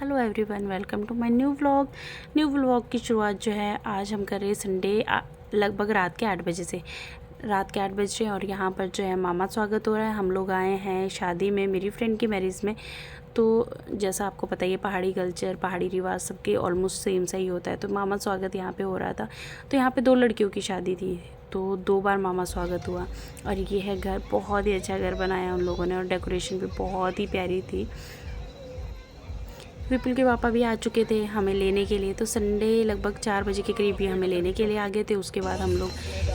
Hello everyone, welcome to my new vlog की शुरुआत जो है आज हम कर रहे हैं संडे लगभग रात के 8 बजे से। रात के 8 बजे और यहाँ पर जो है मामा स्वागत हो रहा है। हम लोग आए हैं शादी में, मेरी फ्रेंड की मैरिज में। तो जैसा आपको पता ही है, पहाड़ी कल्चर, पहाड़ी रिवाज सबके ऑलमोस्ट सेम सा ही होता है। तो मामा स्वागत यहाँ पे हो रहा था। तो यहाँ पे 2 लड़कियों की शादी थी, तो 2 बार मामा स्वागत हुआ। और ये है घर, बहुत ही अच्छा घर बनाया उन लोगों ने और डेकोरेशन भी बहुत ही प्यारी थी। विपुल के पापा भी आ चुके थे हमें लेने के लिए। तो संडे लगभग 4 बजे के करीब ही हमें लेने के लिए आ गए थे। उसके बाद हम लोग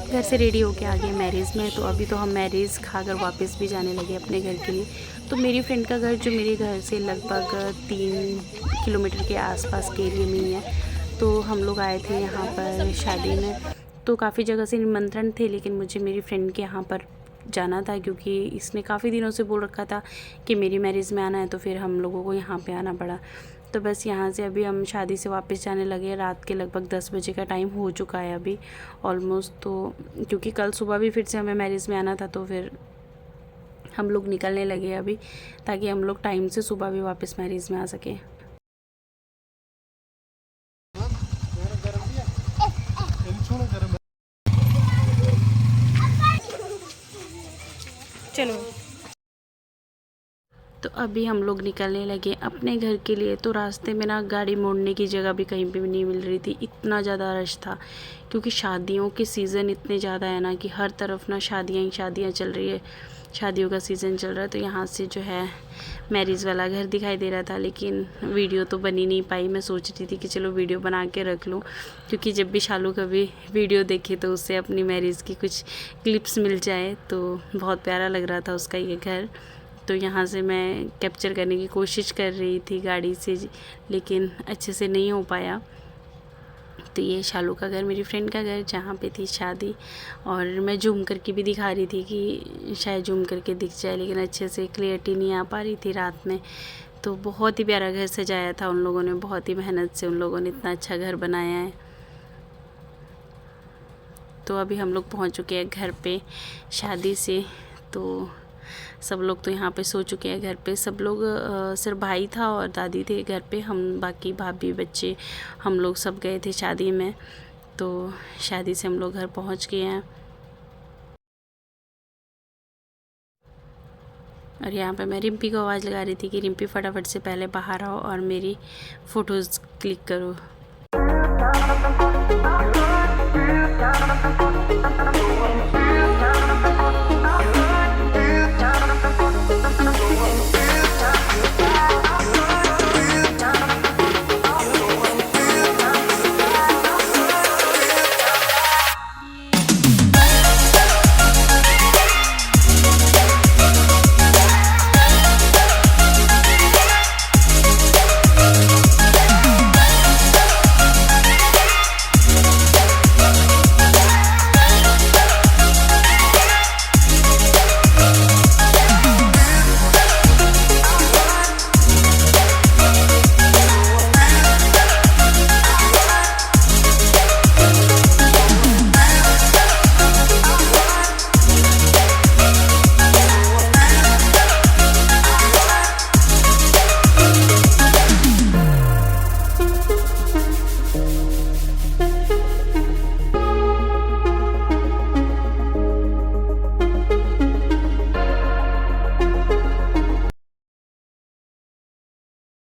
घर से रेडी होके आ गए मैरिज में। तो अभी तो हम मैरिज खाकर वापस भी जाने लगे अपने घर के लिए। तो मेरी फ्रेंड का घर जो मेरे घर से लगभग 3 किलोमीटर के आसपास के एरिया में ही है। तो हम लोग आए थे यहाँ पर शादी में। तो काफ़ी जगह से निमंत्रण थे, लेकिन मुझे मेरी फ्रेंड के यहाँ पर जाना था क्योंकि इसने काफ़ी दिनों से बोल रखा था कि मेरी मैरिज में आना है। तो फिर हम लोगों को यहाँ पे आना पड़ा। तो बस यहाँ से अभी हम शादी से वापस जाने लगे। रात के लगभग 10 बजे का टाइम हो चुका है अभी ऑलमोस्ट। तो क्योंकि कल सुबह भी फिर से हमें मैरिज में आना था, तो फिर हम लोग निकलने लगे अभी, ताकि हम लोग टाइम से सुबह भी वापस मैरिज में आ सकें। चलो, तो अभी हम लोग निकलने लगे अपने घर के लिए। तो रास्ते में ना गाड़ी मोड़ने की जगह भी कहीं पे भी नहीं मिल रही थी, इतना ज़्यादा रश था। क्योंकि शादियों के सीज़न इतने ज़्यादा है ना कि हर तरफ ना शादियाँ ही शादियाँ चल रही है, शादियों का सीज़न चल रहा है। तो यहाँ से जो है मैरिज वाला घर दिखाई दे रहा था, लेकिन वीडियो तो बनी नहीं पाई। मैं सोच रही थी कि चलो वीडियो बना के रख लूँ, क्योंकि जब भी शालू कभी वीडियो देखे तो उससे अपनी मैरिज की कुछ क्लिप्स मिल जाए। तो बहुत प्यारा लग रहा था उसका ये घर। तो यहाँ से मैं कैप्चर करने की कोशिश कर रही थी गाड़ी से, लेकिन अच्छे से नहीं हो पाया। तो ये शालू का घर, मेरी फ्रेंड का घर, जहाँ पे थी शादी। और मैं जूम करके भी दिखा रही थी कि शायद जूम करके दिख जाए, लेकिन अच्छे से क्लियरिटी नहीं आ पा रही थी रात में। तो बहुत ही प्यारा घर सजाया था उन लोगों ने, बहुत ही मेहनत से उन लोगों ने इतना अच्छा घर बनाया है। तो अभी हम लोग पहुँच चुके हैं घर पे शादी से। तो सब लोग तो यहाँ पे सो चुके हैं घर पे। सब लोग सिर्फ भाई था और दादी थे घर पे, हम बाकी भाभी बच्चे हम लोग सब गए थे शादी में। तो शादी से हम लोग घर पहुँच गए हैं। और यहाँ पे मैं रिम्पी को आवाज़ लगा रही थी कि रिम्पी फटाफट से पहले बाहर आओ और मेरी फ़ोटोज़ क्लिक करो।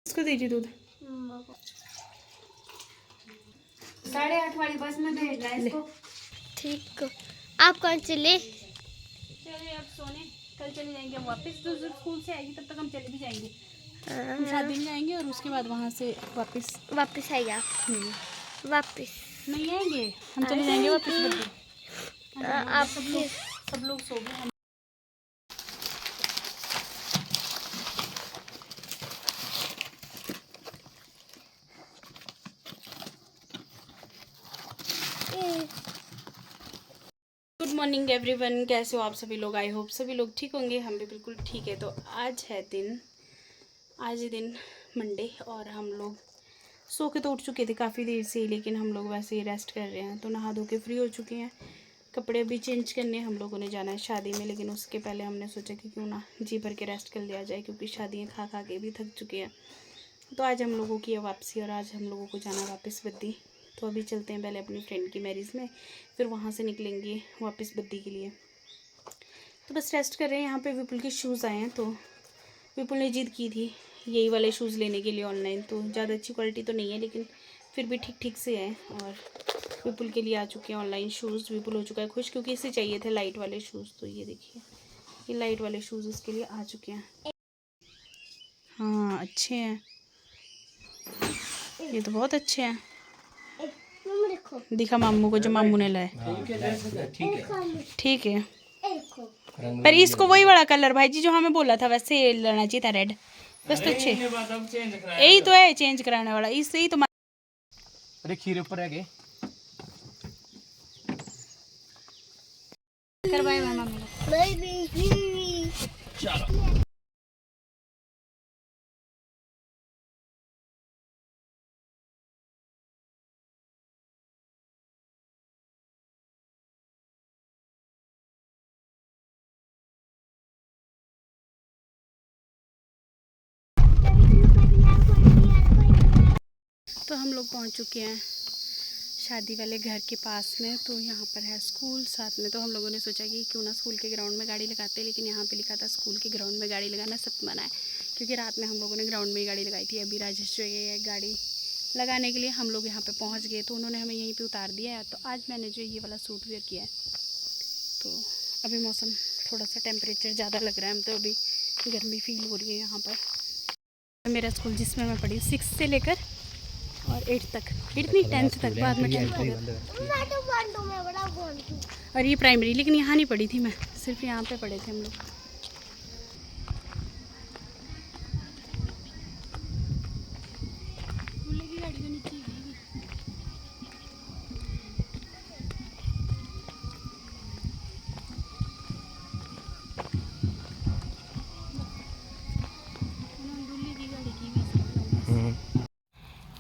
इसको दीजिए दूध। 8:30 वाली बस में भेज रहा है इसको। ठीक, आप कौन चले? चलिए अब सोने, कल चले जाएंगे हम वापस। तो जब स्कूल से आएगी तब तक हम चले भी जाएंगे। हम शादी में जाएंगे और उसके बाद वहाँ से वापस आएगा? वापस नहीं आएंगे, हम चले जाएंगे वापस। आप सब लोग सो गए। गुड मॉर्निंग एवरीवन, कैसे हो आप सभी लोग? आई होप सभी लोग ठीक होंगे। हम भी बिल्कुल ठीक है। तो आज दिन मंडे और हम लोग सो के तो उठ चुके थे काफ़ी देर से, लेकिन हम लोग वैसे ही रेस्ट कर रहे हैं। तो नहा धो के फ्री हो चुके हैं। कपड़े अभी चेंज करने हम लोगों ने जाना है शादी में, लेकिन उसके पहले हमने सोचा कि क्यों ना जी भर के रेस्ट कर लिया जाए, क्योंकि शादियाँ खा खा के भी थक चुके हैं। तो आज हम लोगों की है वापसी और आज हम लोगों को जाना वापस बद्दी। तो अभी चलते हैं पहले अपनी फ्रेंड की मैरिज में, फिर वहाँ से निकलेंगे वापस बद्दी के लिए। तो बस रेस्ट कर रहे हैं। यहाँ पे विपुल के शूज़ आए हैं, तो विपुल ने जिद की थी यही वाले शूज़ लेने के लिए ऑनलाइन। तो ज़्यादा अच्छी क्वालिटी तो नहीं है लेकिन फिर भी ठीक ठीक से है। और विपुल के लिए आ चुके हैं ऑनलाइन शूज़। विपुल हो चुका है खुश क्योंकि इसे चाहिए थे लाइट वाले शूज़। तो ये देखिए ये लाइट वाले शूज़ इसके लिए आ चुके हैं। हाँ अच्छे हैं, ये तो बहुत अच्छे हैं। दिखा मामू को जो मामू ने लाए। ठीक है पर इसको वही वाला कलर भाई जी जो हमें बोला था वैसे लेना चाहिए था, रेड। बस तो अच्छे यही तो है चेंज कराने वाला, इससे ही तो। अरे खीरे ऊपर है करवाए मामा मेरा। चलो तो हम लोग पहुंच चुके हैं शादी वाले घर के पास में। तो यहाँ पर है स्कूल साथ में। तो हम लोगों ने सोचा कि क्यों ना स्कूल के ग्राउंड में गाड़ी लगाते, लेकिन यहाँ पे लिखा था स्कूल के ग्राउंड में गाड़ी लगाना सब मना है, क्योंकि रात में हम लोगों ने ग्राउंड में ही गाड़ी लगाई थी। अभी राजेश जो है गाड़ी लगाने के लिए हम लोग यहाँ पर पहुँच गए, तो उन्होंने हमें यहीं पर उतार दिया है। तो आज मैंने जो ये वाला सूट वेयर किया है। तो अभी मौसम थोड़ा सा टेम्परेचर ज़्यादा लग रहा है, तो अभी गर्मी फील हो रही है यहाँ पर। मेरा स्कूल जिसमें मैं पढ़ी 6 से लेकर और 8 तक, 8 नहीं 10th तक, बाद में 10th हो गया। और ये प्राइमरी, लेकिन यहाँ नहीं पढ़ी थी मैं, सिर्फ यहाँ पे पढ़े थे हम लोग।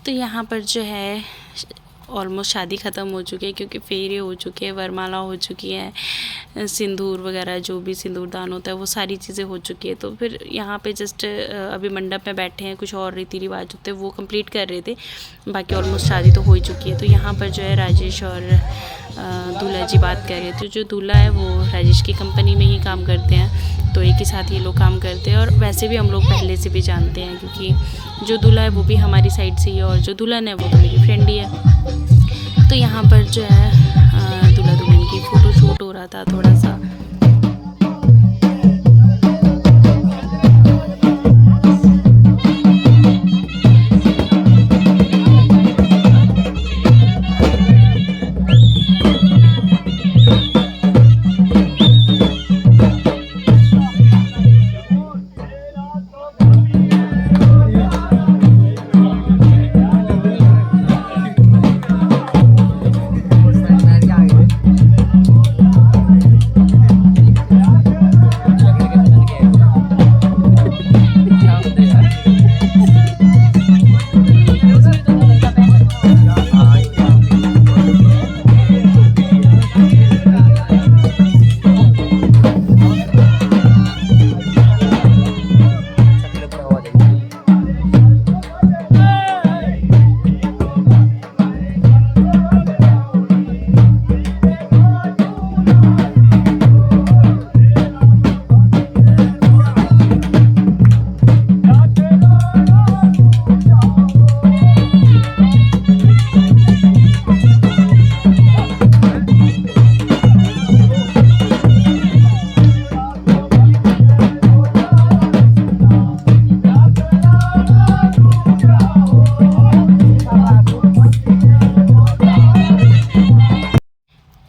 तो यहाँ पर जो है ऑलमोस्ट शादी ख़त्म हो चुकी है, क्योंकि फेरे हो चुके हैं, वरमाला हो चुकी है, सिंदूर वगैरह जो भी सिंदूर दान होता है वो सारी चीज़ें हो चुकी है। तो फिर यहाँ पे जस्ट अभी मंडप में बैठे हैं, कुछ और रीति रिवाज होते हैं वो कंप्लीट कर रहे थे, बाकी ऑलमोस्ट शादी तो हो ही चुकी है। तो यहाँ पर जो है राजेश और दूल्हा जी बात कर रहे थे। जो दूल्हा है वो राजेश की कंपनी में ही काम करते हैं, तो एक ही साथ ये लोग काम करते हैं। और वैसे भी हम लोग पहले से भी जानते हैं, क्योंकि जो दूल्हा है वो भी हमारी साइड से ही है और जो दुल्हन है वो तो मेरी फ्रेंड ही है। तो यहाँ पर जो है दूल्हा दुल्हन की फ़ोटो शूट हो रहा था थोड़ा सा।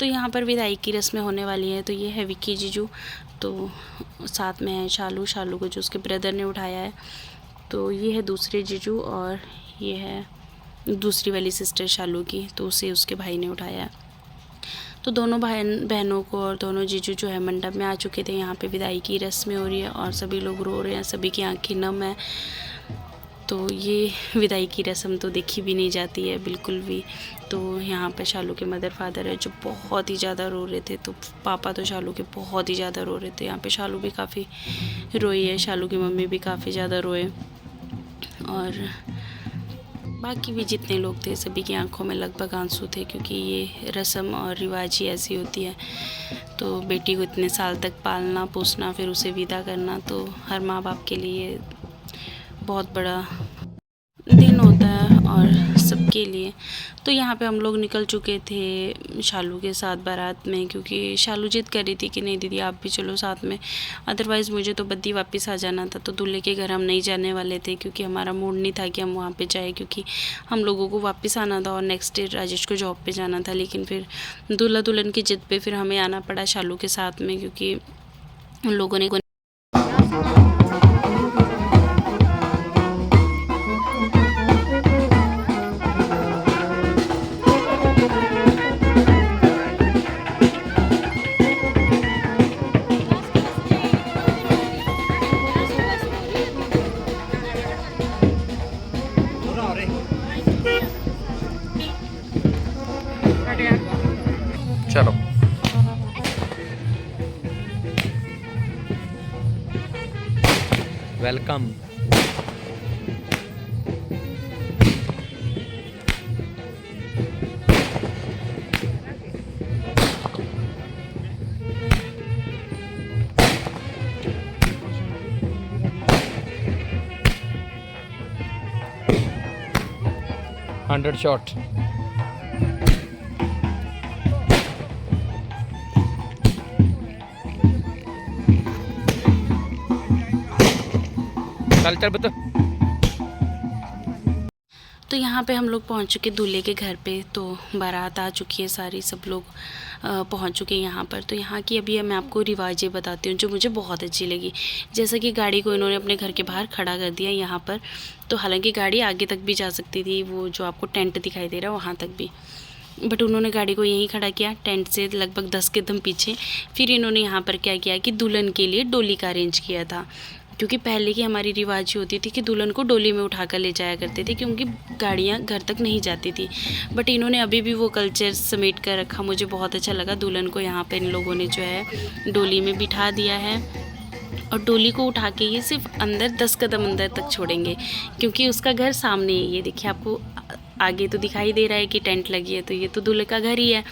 यहाँ पर विदाई की रस्में होने वाली हैं। तो ये है विक्की जीजू, तो साथ में है शालू, शालू को जो उसके ब्रदर ने उठाया है। तो ये है दूसरे जीजू और ये है दूसरी वाली सिस्टर शालू की, तो उसे उसके भाई ने उठाया है। तो दोनों बहनों को और दोनों जीजू जो है मंडप में आ चुके थे। यहाँ पे विदाई की रस्में हो रही है और सभी लोग रो रहे हैं, सभी की आंखें नम है। तो ये विदाई की रस्म तो देखी भी नहीं जाती है बिल्कुल भी। तो यहाँ पे शालू के मदर फादर है जो बहुत ही ज़्यादा रो रहे थे। तो पापा तो शालू के बहुत ही ज़्यादा रो रहे थे। यहाँ पे शालू भी काफ़ी रोई है, शालू की मम्मी भी काफ़ी ज़्यादा रोए। और बाकी भी जितने लोग थे सभी की आंखों में लगभग आंसू थे, क्योंकि ये रस्म और रिवाज ही ऐसी होती है। तो बेटी को इतने साल तक पालना पोसना, फिर उसे विदा करना, तो हर माँ बाप के लिए बहुत बड़ा दिन होता है और सबके लिए। तो यहाँ पे हम लोग निकल चुके थे शालू के साथ बारात में, क्योंकि शालू जिद कर रही थी कि नहीं दीदी आप भी चलो साथ में, अदरवाइज़ मुझे तो बद्दी वापस आ जाना था। तो दूल्हे के घर हम नहीं जाने वाले थे, क्योंकि हमारा मूड नहीं था कि हम वहाँ पे जाए, क्योंकि हम लोगों को वापस आना था और नेक्स्ट डे राजेश को जॉब पे जाना था। लेकिन फिर दूल्हा दुल्हन की जिद पे फिर हमें आना पड़ा शालू के साथ में, क्योंकि उन लोगों ने चलो वेलकम। Hundred shot. चल बता। तो यहाँ पे हम लोग पहुँच चुके दूल्हे के घर पे। तो बारात आ चुकी है सारी, सब लोग पहुँच चुके हैं यहाँ पर। तो यहाँ की अभी मैं आपको रिवाजें बताती हूँ जो मुझे बहुत अच्छी लगी। जैसा कि गाड़ी को इन्होंने अपने घर के बाहर खड़ा कर दिया यहाँ पर। तो हालांकि गाड़ी आगे तक भी जा सकती थी, वो जो आपको टेंट दिखाई दे रहा है वहाँ तक भी, बट उन्होंने गाड़ी को यहीं खड़ा किया टेंट से लगभग 10 कदम पीछे। फिर इन्होंने यहाँ पर क्या किया कि दुल्हन के लिए डोली का अरेंज किया था, क्योंकि पहले की हमारी रिवाज ही होती थी कि दुल्हन को डोली में उठा कर ले जाया करते थे, क्योंकि गाड़ियाँ घर तक नहीं जाती थी। बट इन्होंने अभी भी वो कल्चर समेट कर रखा, मुझे बहुत अच्छा लगा। दुल्हन को यहाँ पे इन लोगों ने जो है डोली में बिठा दिया है, और डोली को उठा के ये सिर्फ अंदर 10 कदम अंदर तक छोड़ेंगे, क्योंकि उसका घर सामने है। ये देखिए आपको आगे तो दिखाई दे रहा है कि टेंट लगी है, तो ये तो दूल्हे का घर ही है।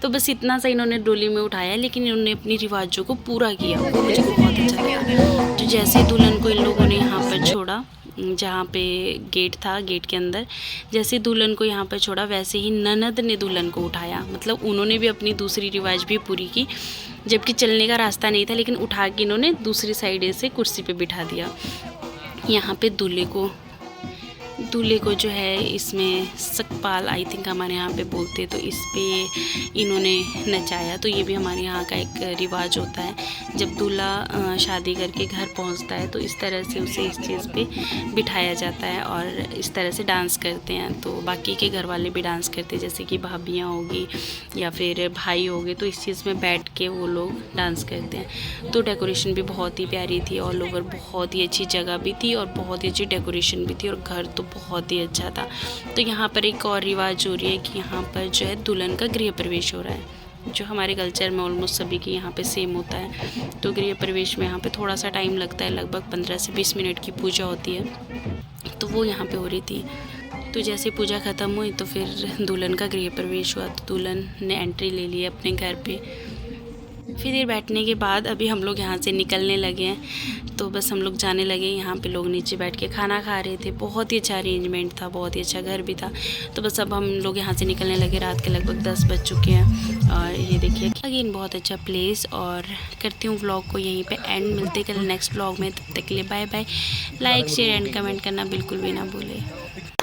तो बस इतना सा इन्होंने डोली में उठाया, लेकिन इन्होंने अपनी रिवाजों को पूरा किया, वो मुझे बहुत अच्छा लगा। तो जैसे दुल्हन को इन लोगों ने यहाँ पर छोड़ा, जहाँ पे गेट था, गेट के अंदर जैसे दुल्हन को यहाँ पर छोड़ा, वैसे ही ननद ने दुल्हन को उठाया। मतलब उन्होंने भी अपनी दूसरी रिवाज भी पूरी की, जबकि चलने का रास्ता नहीं था, लेकिन उठा के इन्होंने दूसरी साइड से कुर्सी पे बिठा दिया। यहाँ पे दूल्हे को जो है इसमें सकपाल आई थिंक हमारे यहाँ पे बोलते हैं, तो इस पे इन्होंने नचाया। तो ये भी हमारे यहाँ का एक रिवाज होता है, जब दूल्हा शादी करके घर पहुँचता है तो इस तरह से उसे इस चीज़ पे बिठाया जाता है और इस तरह से डांस करते हैं। तो बाकी के घर वाले भी डांस करते हैं, जैसे कि भाभियाँ होगी या फिर भाई हो गए, तो इस चीज़ में बैठ के वो लोग डांस करते हैं। तो डेकोरेशन भी बहुत ही प्यारी थी, ऑल ओवर बहुत ही अच्छी जगह भी थी और बहुत ही अच्छी डेकोरेशन भी थी, और घर तो बहुत ही अच्छा था। तो यहाँ पर एक और रिवाज हो रही है कि यहाँ पर जो है दुल्हन का गृह प्रवेश हो रहा है, जो हमारे कल्चर में ऑलमोस्ट सभी के यहाँ पे सेम होता है। तो गृह प्रवेश में यहाँ पे थोड़ा सा टाइम लगता है, लगभग 15 से 20 मिनट की पूजा होती है, तो वो यहाँ पे हो रही थी। तो जैसे पूजा ख़त्म हुई तो फिर दुल्हन का गृह प्रवेश हुआ, तो दुल्हन ने एंट्री ले ली अपने घर पे। फिर देर बैठने के बाद अभी हम लोग यहाँ से निकलने लगे हैं, तो बस हम लोग जाने लगे। यहाँ पे लोग नीचे बैठ के खाना खा रहे थे, बहुत ही अच्छा अरेंजमेंट था, बहुत ही अच्छा घर भी था। तो बस अब हम लोग यहाँ से निकलने लगे, रात के लगभग 10 बज चुके हैं। और ये देखिए अगेन बहुत अच्छा प्लेस, और करती हूँ व्लॉग को यहीं पे एंड। मिलते कल नेक्स्ट व्लॉग में, तब तक के लिए bye bye. Like share and comment करना बिल्कुल भी ना भूले।